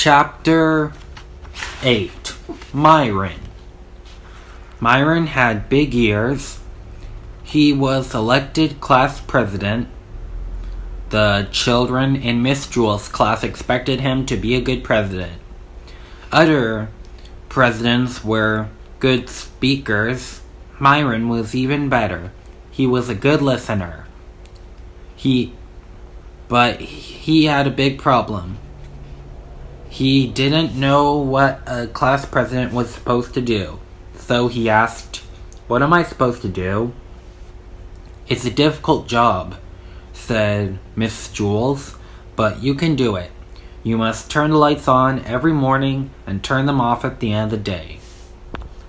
Chapter 8. Myron. Myron had big ears. He was elected class president. The children in Miss Jewel's class expected him to be a good president. Other presidents were good speakers. Myron was even better. He was a good listener. But he had a big problem. He didn't know what a class president was supposed to do. So he asked, "What am I supposed to do?" "It's a difficult job," said Miss Jules, "but you can do it. You must turn the lights on every morning and turn them off at the end of the day."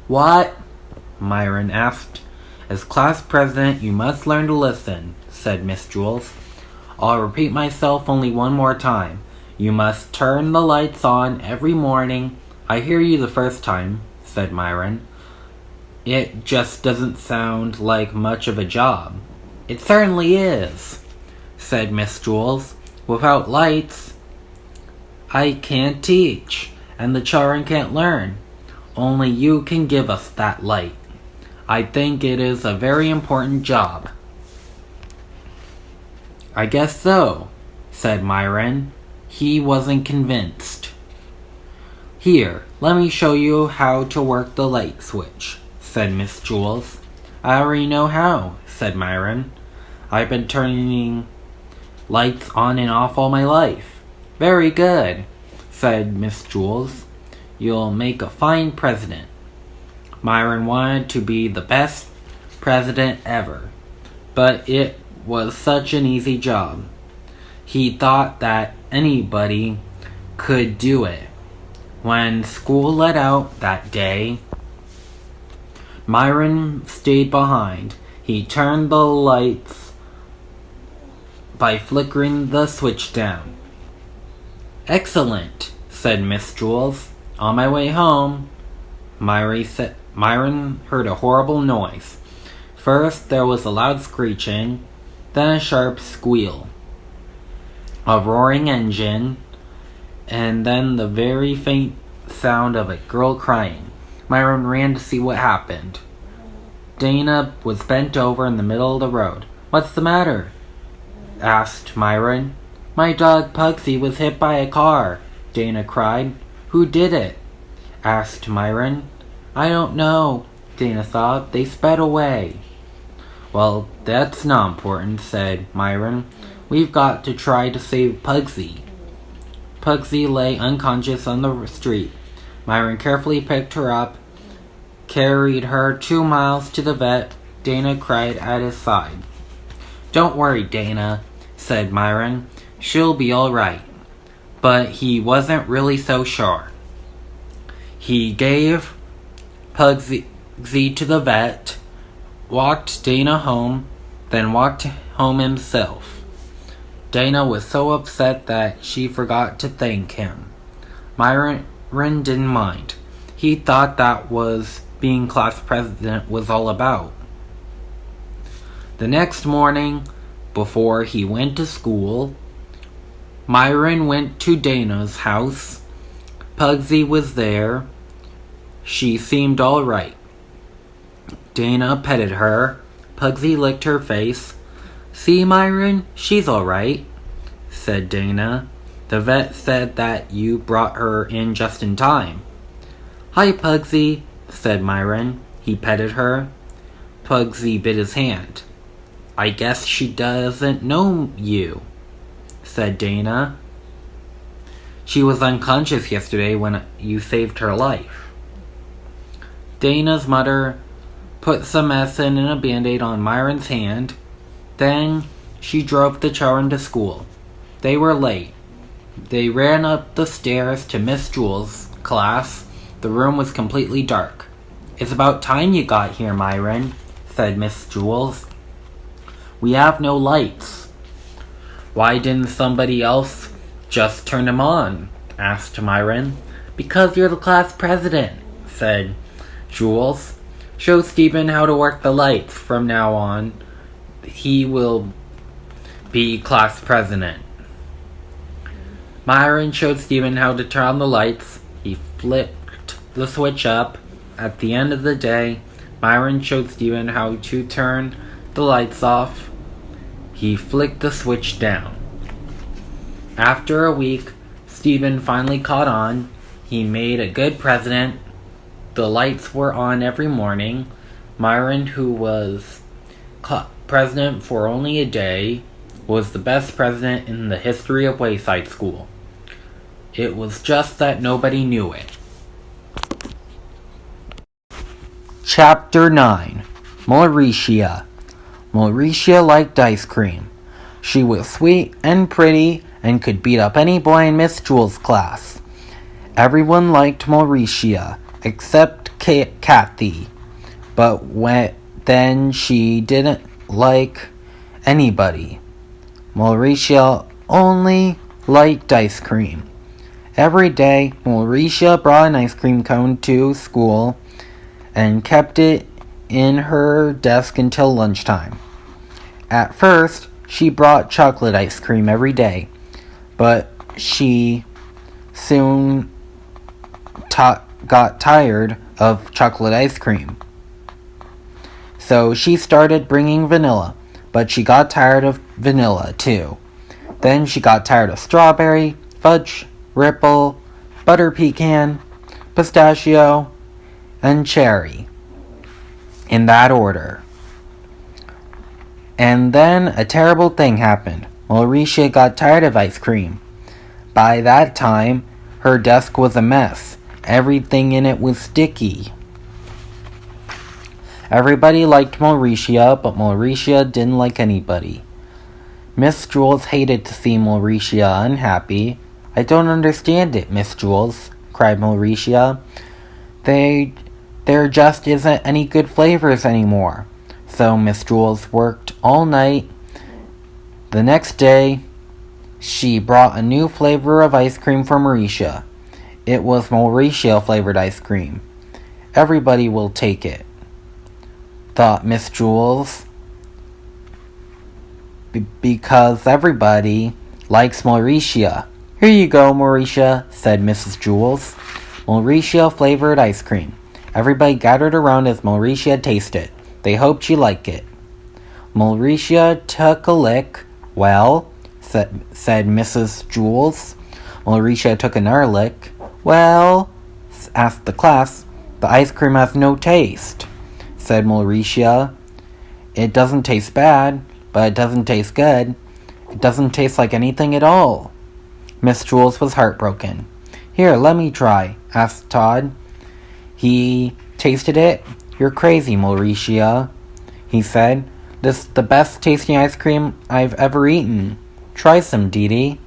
"What?" Myron asked. "As class president, you must learn to listen," said Miss Jules. "I'll repeat myself only one more time. You must turn the lights on every morning." "I hear you the first time," said Myron. "It just doesn't sound like much of a job." "It certainly is," said Miss Jules. "Without lights, I can't teach, and the children can't learn. Only you can give us that light. I think it is a very important job." "I guess so," said Myron. He wasn't convinced. "Here, let me show you how to work the light switch," said Miss Jules. "I already know how," said Myron. "I've been turning lights on and off all my life." "Very good," said Miss Jules. "You'll make a fine president." Myron wanted to be the best president ever, but it was such an easy job. He thought that anybody could do it. When school let out that day, Myron stayed behind. He turned the lights by flickering the switch down. "Excellent," said Miss Jules. On my way home, Myron heard a horrible noise. First there was a loud screeching, then a sharp squeal, a roaring engine, and then the very faint sound of a girl crying. Myron ran to see what happened. Dana was bent over in the middle of the road. "What's the matter?" asked Myron. "My dog Pugsy was hit by a car," Dana cried. "Who did it?" asked Myron. "I don't know," Dana sobbed. "They sped away." "Well, that's not important," said Myron. "We've got to try to save Pugsy." Pugsy lay unconscious on the street. Myron carefully picked her up, carried her 2 miles to the vet. Dana cried at his side. "Don't worry, Dana," said Myron. "She'll be all right." But he wasn't really so sure. He gave Pugsy to the vet, walked Dana home, then walked home himself. Dana was so upset that she forgot to thank him. Myron didn't mind. He thought that was being class president was all about. The next morning, before he went to school, Myron went to Dana's house. Pugsy was there. She seemed all right. Dana petted her. Pugsy licked her face. "See, Myron, she's all right," said Dana. "The vet said that you brought her in just in time." "Hi, Pugsy," said Myron. He petted her. Pugsy bit his hand. "I guess she doesn't know you," said Dana. "She was unconscious yesterday when you saved her life." Dana's mother put some medicine and a Band-Aid on Myron's hand. Then she drove the children to school. They were late. They ran up the stairs to Miss Jules' class. The room was completely dark. "It's about time you got here, Myron," said Miss Jules. "We have no lights." "Why didn't somebody else just turn them on?" asked Myron. "Because you're the class president," said Jules. "Show Stephen how to work the lights from now on. He will be class president." Myron showed Steven how to turn on the lights. He flipped the switch up. At the end of the day, Myron showed Steven how to turn the lights off. He flicked the switch down. After a week, Steven finally caught on. He made a good president. The lights were on every morning. Myron, who was president for only a day, was the best president in the history of Wayside School. It was just that nobody knew it. Chapter 9. Maurecia. Maurecia liked ice cream. She was sweet and pretty and could beat up any boy in Miss Jewel's class. Everyone liked Maurecia, except Kathy. But then she didn't like anybody. Maurecia only liked ice cream. Every day, Maurecia brought an ice cream cone to school and kept it in her desk until lunchtime. At first, she brought chocolate ice cream every day, but she soon got tired of chocolate ice cream. So she started bringing vanilla, but she got tired of vanilla too. Then she got tired of strawberry, fudge, ripple, butter pecan, pistachio, and cherry. In that order. And then a terrible thing happened. Maurecia got tired of ice cream. By that time, her desk was a mess. Everything in it was sticky. Everybody liked Maurecia, but Maurecia didn't like anybody. Miss Jules hated to see Maurecia unhappy. "I don't understand it, Miss Jules," cried Maurecia. There just isn't any good flavors anymore." So Miss Jules worked all night. The next day, she brought a new flavor of ice cream for Maurecia. It was Maurecia flavored ice cream. "Everybody will take it," thought Miss Jules, because everybody likes Maurecia. "Here you go, Maurecia," said Mrs. Jules. Maurecia flavored ice cream. Everybody gathered around as Maurecia tasted. They hoped she liked it. Maurecia took a lick. "Well," said Mrs. Jules. Maurecia took another lick. "Well," asked the class. "The ice cream has no taste," said Maurecia. "It doesn't taste bad, but it doesn't taste good. It doesn't taste like anything at all." Miss Jules was heartbroken. "Here, let me try," asked Todd. He tasted it. "You're crazy, Maurecia," he said. "This is the best tasting ice cream I've ever eaten. Try some, Dee.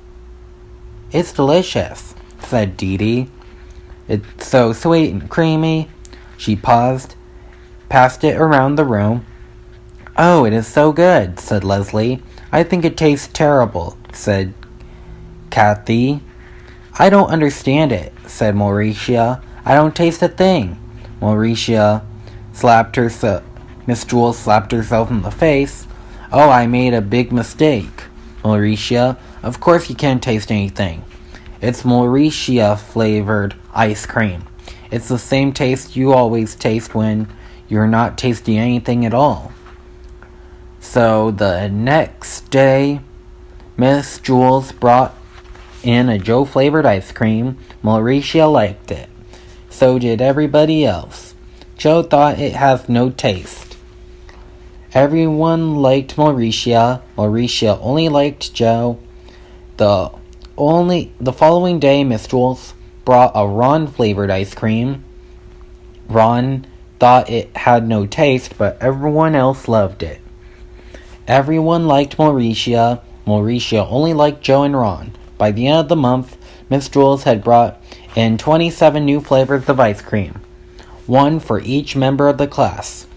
"It's delicious," said Dee. "It's so sweet and creamy." She paused, passed it around the room. "Oh, it is so good," said Leslie. "I think it tastes terrible," said Kathy. "I don't understand it," said Maurecia. "I don't taste a thing." Miss Jules slapped herself in the face. "Oh, I made a big mistake, Maurecia. Of course you can't taste anything. It's Maurecia flavored ice cream. It's the same taste you always taste when you're not tasting anything at all." So the next day, Miss Jules brought in a Joe flavored ice cream. Maurecia liked it. So did everybody else. Joe thought it has no taste. Everyone liked Maurecia. Maurecia only liked Joe. The following day, Miss Jules brought a Ron flavored ice cream. Ron thought it had no taste, but everyone else loved it. Everyone liked Maurecia. Maurecia only liked Joe and Ron. By the end of the month, Miss Jules had brought in 27 new flavors of ice cream, one for each member of the class.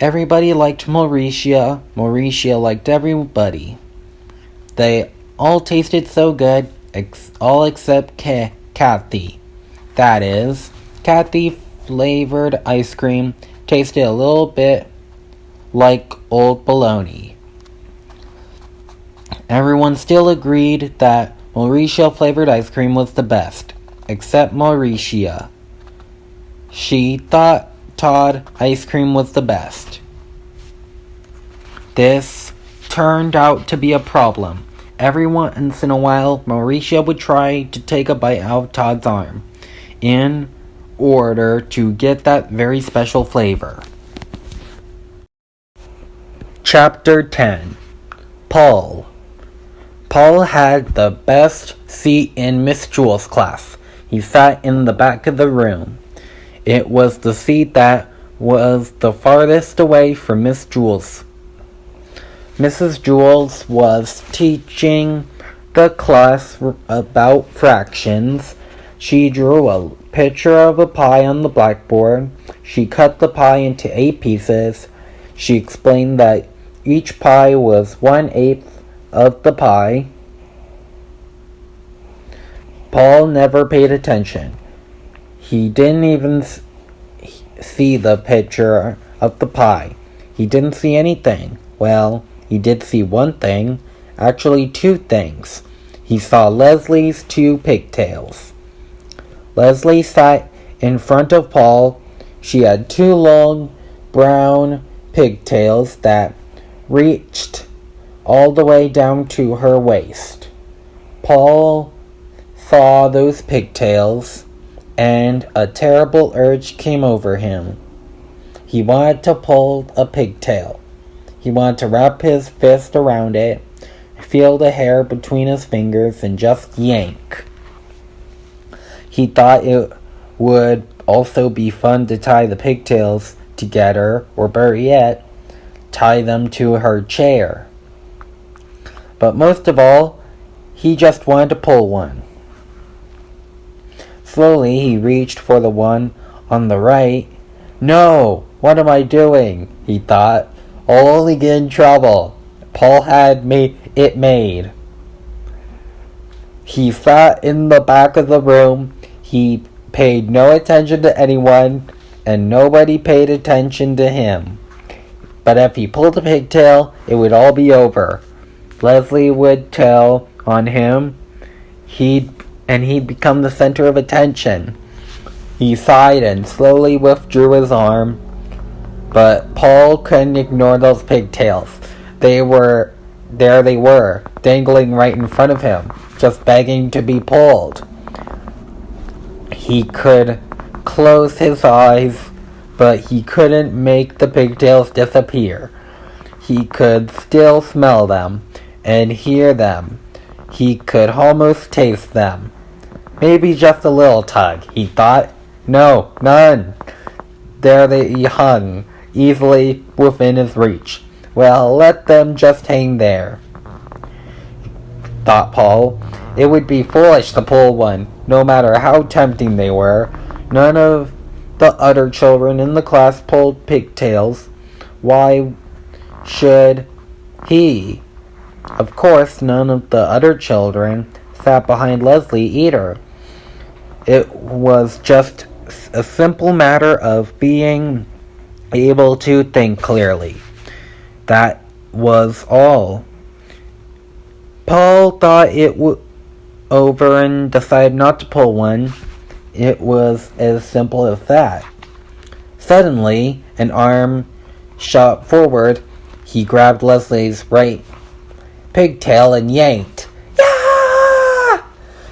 Everybody liked Maurecia. Maurecia liked everybody. They all tasted so good, all except Kathy. That is, Kathy flavored ice cream tasted a little bit like old bologna. Everyone still agreed that Maurecia flavored ice cream was the best, except Maurecia. She thought Todd ice cream was the best. This turned out to be a problem. Every once in a while, Maurecia would try to take a bite out of Todd's arm in order to get that very special flavor. Chapter 10. Paul. Paul had the best seat in Miss Jewel's class. He sat in the back of the room. It was the seat that was the farthest away from Miss Jewel's. Mrs. Jewels was teaching the class about fractions. She drew a picture of a pie on the blackboard. She cut the pie into 8 pieces. She explained that each pie was 1/8 of the pie. Paul never paid attention. He didn't even see the picture of the pie. He didn't see anything. Well, he did see one thing. Actually, 2 things. He saw Leslie's 2 pigtails. Leslie sat in front of Paul. She had 2 long brown pigtails that reached all the way down to her waist. Paul saw those pigtails, and a terrible urge came over him. He wanted to pull a pigtail. He wanted to wrap his fist around it, feel the hair between his fingers, and just yank. He thought it would also be fun to tie the pigtails together, or better yet, tie them to her chair. But most of all, he just wanted to pull one. Slowly, he reached for the one on the right. No, what am I doing? He thought. I'll only get in trouble. Paul had it made. He sat in the back of the room. He paid no attention to anyone, and nobody paid attention to him. But if he pulled a pigtail, it would all be over. Leslie would tell on him. He'd become the center of attention. He sighed and slowly withdrew his arm. But Paul couldn't ignore those pigtails. They were, dangling right in front of him, just begging to be pulled. He could close his eyes, but he couldn't make the pigtails disappear. He could still smell them and hear them. He could almost taste them. Maybe just a little tug, he thought. No, none. There they hung, easily within his reach. Well, let them just hang there, thought Paul. It would be foolish to pull one, no matter how tempting they were. None of the other children in the class pulled pigtails. Why should he? Of course, none of the other children sat behind Leslie either. It was just a simple matter of being able to think clearly. That was all. Paul thought it over and decided not to pull one. It was as simple as that. Suddenly, an arm shot forward. He grabbed Leslie's right pigtail and yanked. "Yeah!"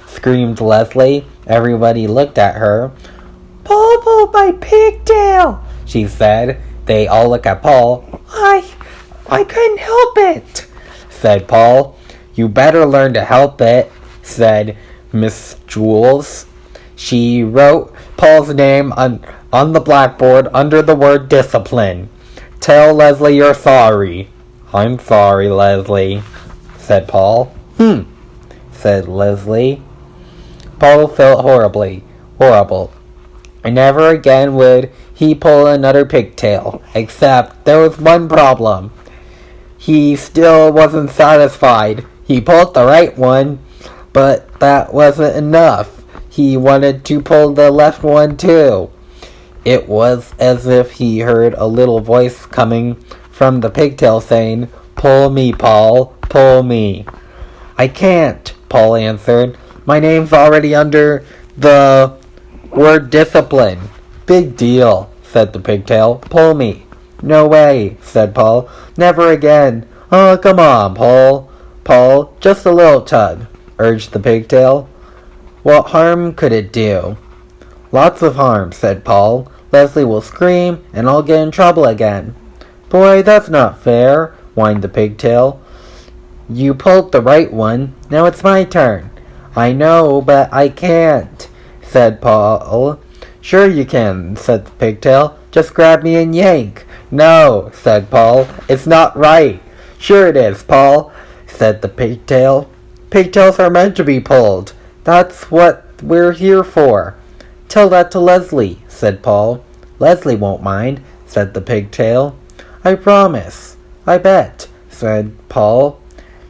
screamed Leslie. Everybody looked at her. "Paul pulled my pigtail," she said. They all looked at Paul. I couldn't help it," said Paul. "You better learn to help it," said Miss Jewels. She wrote Paul's name on the blackboard under the word discipline. "Tell Leslie you're sorry." "I'm sorry, Leslie," said Paul. Said Leslie. Paul felt horrible. And never again would he pull another pigtail, except there was one problem. He still wasn't satisfied. He pulled the right one, but that wasn't enough. He wanted to pull the left one too. It was as if he heard a little voice coming from the pigtail saying, "Pull me, Paul, pull me." "I can't," Paul answered. My name's already under the word discipline. Big deal, said the pigtail. Pull me. No way, said Paul. Never again. Oh, come on, Paul. Paul, just a little tug, urged the pigtail. What harm could it do? Lots of harm, said Paul. Leslie will scream, and I'll get in trouble again. Boy, that's not fair, whined the pigtail. You pulled the right one. Now it's my turn. I know, but I can't, said Paul. Sure you can, said the pigtail. Just grab me and yank. No, said Paul. It's not right. Sure it is, Paul, said the pigtail. Pigtails are meant to be pulled. That's what we're here for. Tell that to Leslie, said Paul. Leslie won't mind, said the pigtail. I promise. I bet, said Paul.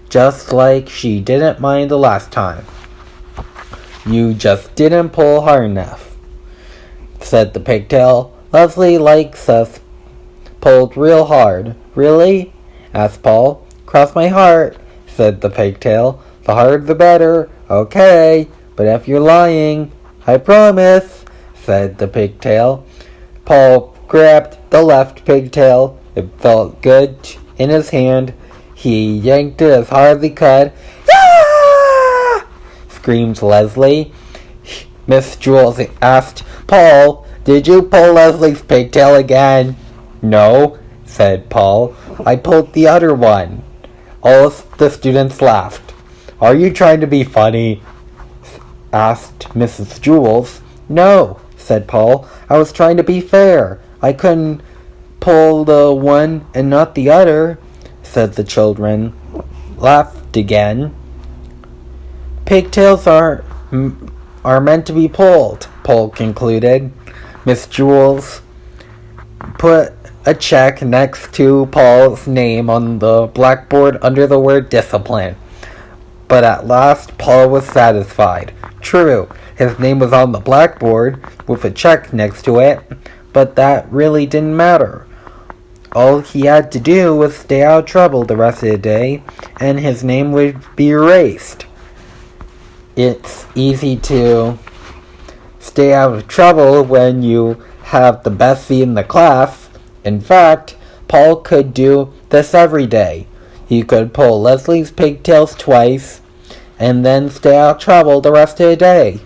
Just like she didn't mind the last time. You just didn't pull hard enough, said the pigtail. Leslie likes us pulled real hard. Really? Asked Paul. Cross my heart, said the pigtail. The harder the better. Okay, but if you're lying, I promise, said the pigtail. Paul grabbed the left pigtail. It felt good in his hand. He yanked it as hard as he could. Ah! Screamed Leslie. Miss Jules asked, Paul, did you pull Leslie's pigtail again? No, said Paul. I pulled the other one. All the students laughed. Are you trying to be funny? Asked Mrs. Jules. No, said Paul. I was trying to be fair. I couldn't pull the one and not the other, said the children. Laughed again. Pigtails are meant to be pulled, Paul concluded. Miss Jules put a check next to Paul's name on the blackboard under the word discipline. But at last Paul was satisfied. True, his name was on the blackboard with a check next to it, but that really didn't matter. All he had to do was stay out of trouble the rest of the day, and his name would be erased. It's easy to stay out of trouble when you have the best seat in the class. In fact, Paul could do this every day. He could pull Leslie's pigtails twice, and then stay out of trouble the rest of the day.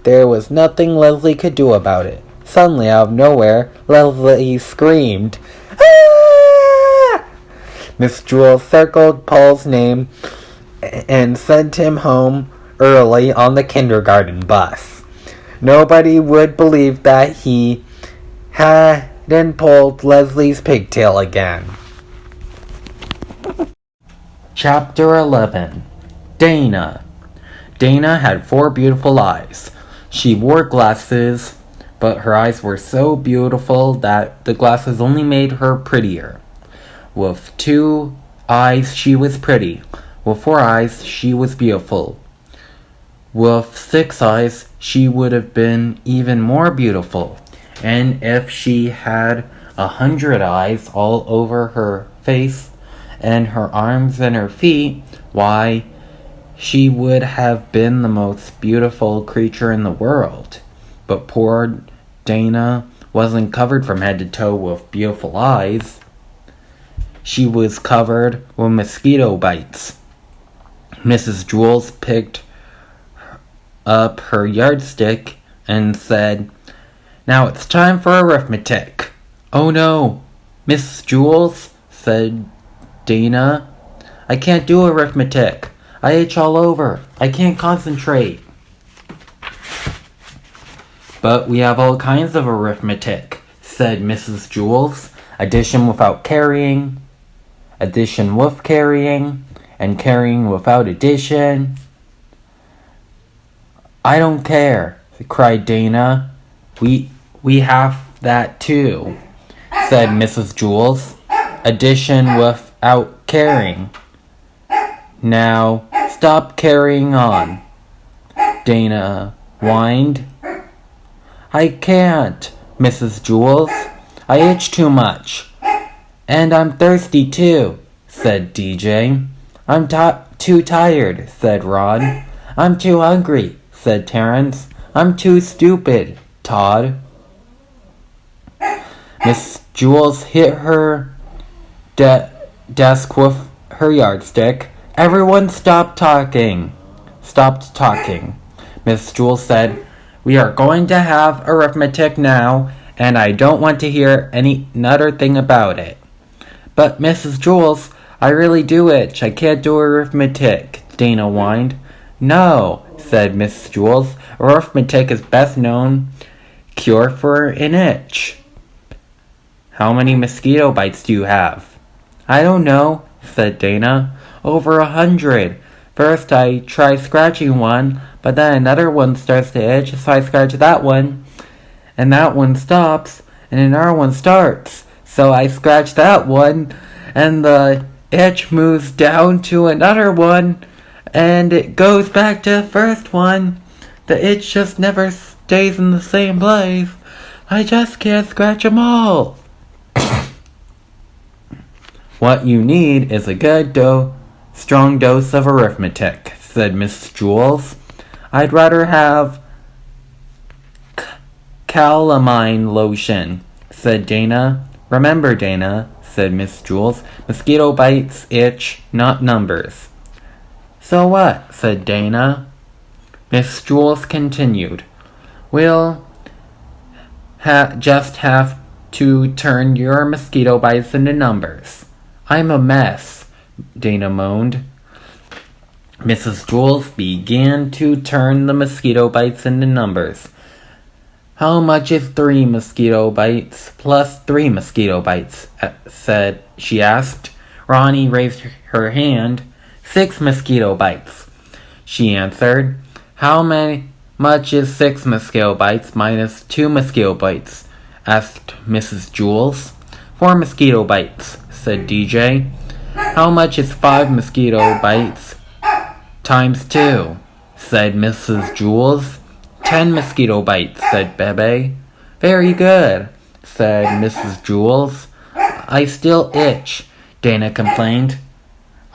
There was nothing Leslie could do about it. Suddenly, out of nowhere, Leslie screamed, "Ah!" Miss Jules circled Paul's name and sent him home early on the kindergarten bus. Nobody would believe that he hadn't pulled Leslie's pigtail again. Chapter 11. Dana. Dana had 4 beautiful eyes. She wore glasses, but her eyes were so beautiful that the glasses only made her prettier. With 2 eyes, she was pretty. With 4 eyes, she was beautiful. With 6 eyes, she would have been even more beautiful. And if she had 100 eyes all over her face and her arms and her feet, why, she would have been the most beautiful creature in the world. But poor Dana wasn't covered from head to toe with beautiful eyes. She was covered with mosquito bites. Mrs. Jules picked up her yardstick and said, "Now it's time for arithmetic." "Oh no, Miss Jules," said Dana. "I can't do arithmetic. I itch all over. I can't concentrate." "But we have all kinds of arithmetic," said Mrs. Jules. "Addition without carrying, addition with carrying, and carrying without addition." "I don't care," cried Dana. We have that too," said Mrs. Jules. "Addition without carrying. Now, stop carrying on," Dana whined. "I can't, Mrs. Jules. I itch too much. And I'm thirsty too," said DJ. "I'm too tired," said Rod. I'm too hungry, said Terrence. I'm too stupid, Todd. Miss Jules hit her desk with her yardstick. Everyone stopped talking. Miss Jules said, "We are going to have arithmetic now, and I don't want to hear another thing about it." "But Mrs. Jules, I really do itch. I can't do arithmetic," Dana whined. "No," said Miss Jules. "Arithmetic is best known cure for an itch." "How many mosquito bites do you have?" "I don't know," said Dana. "Over 100. First I try scratching one, but then another one starts to itch, so I scratch that one, and that one stops, and another one starts. So I scratch that one, and the itch moves down to another one, and it goes back to the first one. The itch just never stays in the same place. I just can't scratch them all." "What you need is a good strong dose of arithmetic," said Miss Jules. "I'd rather have calamine lotion," said Dana. "Remember, Dana," said Miss Jules, "mosquito bites itch, not numbers." "So what?" said Dana. Miss Jules continued. "We'll just have to turn your mosquito bites into numbers." "I'm a mess," Dana moaned. Mrs. Jules began to turn the mosquito bites into numbers. "How much is 3 mosquito bites plus 3 mosquito bites?" she asked. Ronnie raised her hand. 6 mosquito bites, she answered. "How much is 6 mosquito bites minus 2 mosquito bites?" asked Mrs. Jules. 4 mosquito bites, said DJ. "How much is 5 mosquito bites times 2? Said Mrs. Jules. 10 mosquito bites, said Bebe. "Very good," said Mrs. Jules. "I still itch," Dana complained.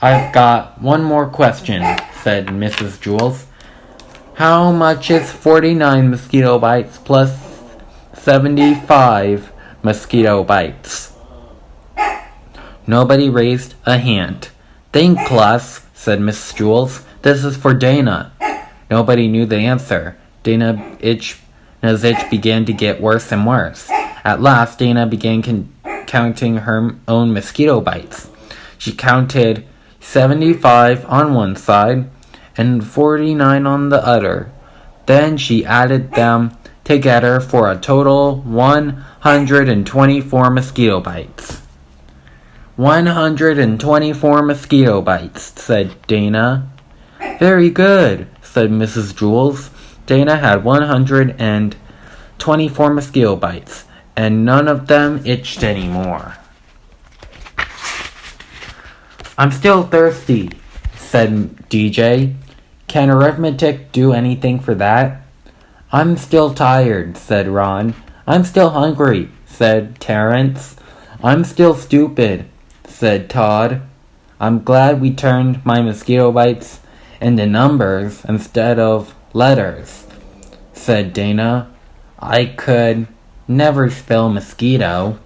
"I've got one more question," said Mrs. Jules. "How much is 49 mosquito bites plus 75 mosquito bites?" Nobody raised a hand. "Think, class," said Miss Jules. "This is for Dana." Nobody knew the answer. Dana's itch began to get worse and worse. At last, Dana began counting her own mosquito bites. She counted 75 on one side and 49 on the other. Then she added them together for a total 124 mosquito bites. 124 mosquito bites, said Dana. "Very good," said Mrs. Jules. Dana had 124 mosquito bites, and none of them itched anymore. "I'm still thirsty," said DJ. "Can arithmetic do anything for that?" "I'm still tired," said Ron. "I'm still hungry," said Terrence. "I'm still stupid," said Todd. "I'm glad we turned my mosquito bites into numbers instead of letters," said Dana. "I could never spell mosquito."